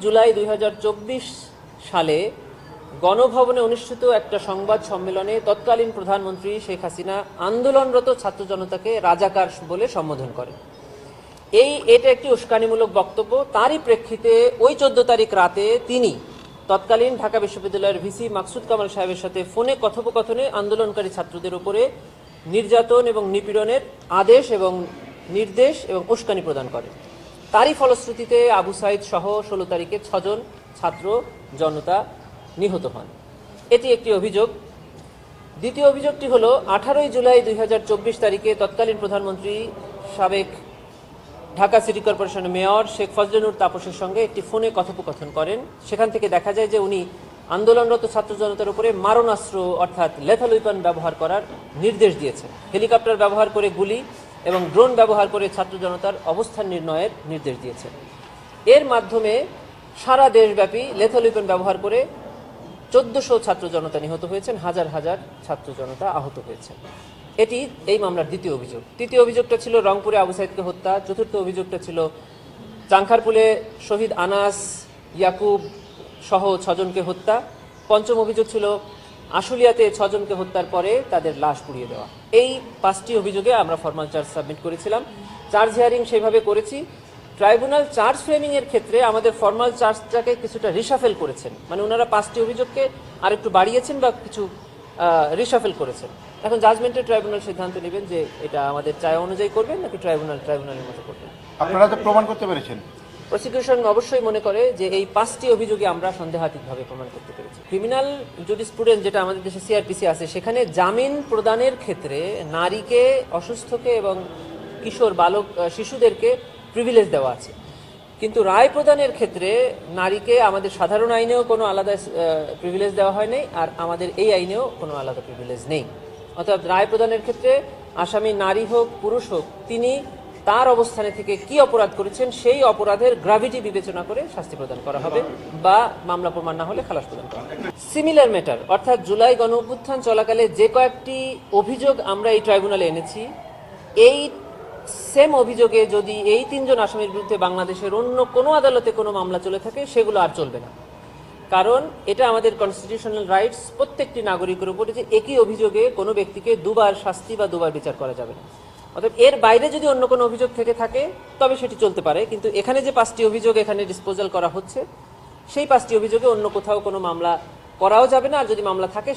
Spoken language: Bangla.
জুলাই 2024 সালে গণভবনে অনুষ্ঠিত একটা সংবাদ সম্মেলনে তৎকালীন প্রধানমন্ত্রী শেখ হাসিনা আন্দোলনরত ছাত্র জনতাকে রাজাকার বলে সম্বোধন করেন। এটা একটি উস্কানিমূলক বক্তব্য। তারই প্রেক্ষিতে ওই 14 তারিখ রাতে তিনি তৎকালীন ঢাকা বিশ্ববিদ্যালয়ের ভিসি মাকসুদ কামাল সাহেবের সাথে ফোনে কথোপকথনে আন্দোলনকারী ছাত্রদের উপরে নির্যাতন এবং নিপীড়নের আদেশ এবং নির্দেশ এবং উস্কানি প্রদান করেন। তারই ফলশ্রুতিতে আবু সাইদ সহ 16 তারিখে 6 জন ছাত্র জনতা নিহত হন। এটি একটি অভিযোগ। দ্বিতীয় অভিযোগটি হলো 18 জুলাই 2024 তারিখে তৎকালীন প্রধানমন্ত্রী সাবেক ঢাকা সিটি কর্পোরেশনের মেয়র শেখ ফজলেনুর তাপসের সঙ্গে একটি ফোনে কথোপকথন করেন। সেখান থেকে দেখা যায় যে উনি আন্দোলনরত ছাত্র জনতার উপরে মারণাস্ত্র অর্থাৎ লেথাল ওয়েপন ব্যবহার করার নির্দেশ দিয়েছেন। হেলিকপ্টার ব্যবহার করে গুলি এবং ড্রোন ব্যবহার করে ছাত্র জনতার অবস্থান নির্ণয়ের নির্দেশ দিয়েছেন। এর মাধ্যমে সারা দেশব্যাপী লেথাল ওয়েপন ব্যবহার করে 1400 ছাত্র জনতা নিহত হয়েছেন, হাজার হাজার ছাত্র জনতা আহত হয়েছেন। এটি এই মামলার দ্বিতীয় অভিযোগ। তৃতীয় অভিযোগটা ছিল রংপুরে আবু সাইদকে হত্যা। চতুর্থ অভিযোগটা ছিল চাংখারপুলে শহীদ আনাস ইয়াকুব সহ 6 জনকে হত্যা। পঞ্চম অভিযোগ ছিল আশুলিয়াতে 6 জনকে হত্যার পরে তাদের লাশ পুড়িয়ে দেওয়া। এই 5টি অভিযোগে আমরা ফরমাল চার্জ সাবমিট করেছিলাম। চার্জ হিয়ারিং সেইভাবে করেছি। ট্রাইব্যুনাল চার্জ ফ্রেমিং এর ক্ষেত্রে আমাদের ফরমাল চার্জটাকে কিছুটা রিশাফেল করেছেন, মানে ওনারা 5টি অভিযোগকে আরেকটু বাড়িয়েছেন বা কিছু রিশাফেল করেছেন। এখন জাজমেন্টের ট্রাইব্যুনাল সিদ্ধান্ত নেবেন যে এটা আমাদের চায় অনুযায়ী করবেন নাকি ট্রাইব্যুনালের মতো করবেন। আপনারা তো প্রমাণ করতে পেরেছেন? প্রসিকিউশন অবশ্যই মনে করে যে এই 5টি অভিযোগে আমরা সন্দেহাতীতভাবে প্রমাণ করতে পেরেছি। ক্রিমিনাল জুরিসপ্রুডেন্স যেটা আমাদের দেশে সিআরপিসি আছে, সেখানে জামিন প্রদানের ক্ষেত্রে নারীকে, অসুস্থকে এবং কিশোর বালক শিশুদেরকে প্রিভিলেজ দেওয়া আছে, কিন্তু রায় প্রদানের ক্ষেত্রে নারীকে আমাদের সাধারণ আইনেও কোনো আলাদা প্রিভিলেজ দেওয়া হয় নাই, আর আমাদের এই আইনেও কোনো আলাদা প্রিভিলেজ নেই। অর্থাৎ রায় প্রদানের ক্ষেত্রে আসামি নারী হোক পুরুষ হোক, তিনি তার অবস্থানে থেকে কি অপরাধ করেছেন সেই অপরাধের গ্র্যাভিটি বিবেচনা করে শাস্তি প্রদান করা হবে বা মামলা প্রমাণ না হলে খালাস প্রদান করা হবে। সিমিলার ম্যাটার অর্থাৎ জুলাই গণ অভ্যুত্থান চলাকালে যে কয়েকটি অভিযোগ আমরা এই ট্রাইব্যুনালে এনেছি, এই সেম অভিযোগে যদি এই 3 জন আসামির বিরুদ্ধে বাংলাদেশের অন্য কোনো আদালতে কোনো মামলা চলে থাকে, সেগুলো আর চলবে না। কারণ এটা আমাদের কনস্টিটিউশনাল রাইটস, প্রত্যেকটি নাগরিকের উপরে যে একই অভিযোগে কোনো ব্যক্তিকে দুবার শাস্তি বা দুবার বিচার করা যাবে না। অর্থাৎ এর বাইরে যদি অন্য কোনো অভিযোগ থেকে থাকে তবে সেটি চলতে পারে, কিন্তু এখানে যে 5টি অভিযোগ এখানে ডিসপোজাল করা হচ্ছে, সেই 5টি অভিযোগে অন্য কোথাও কোনো মামলা করাও যাবে না, আর যদি মামলা থাকে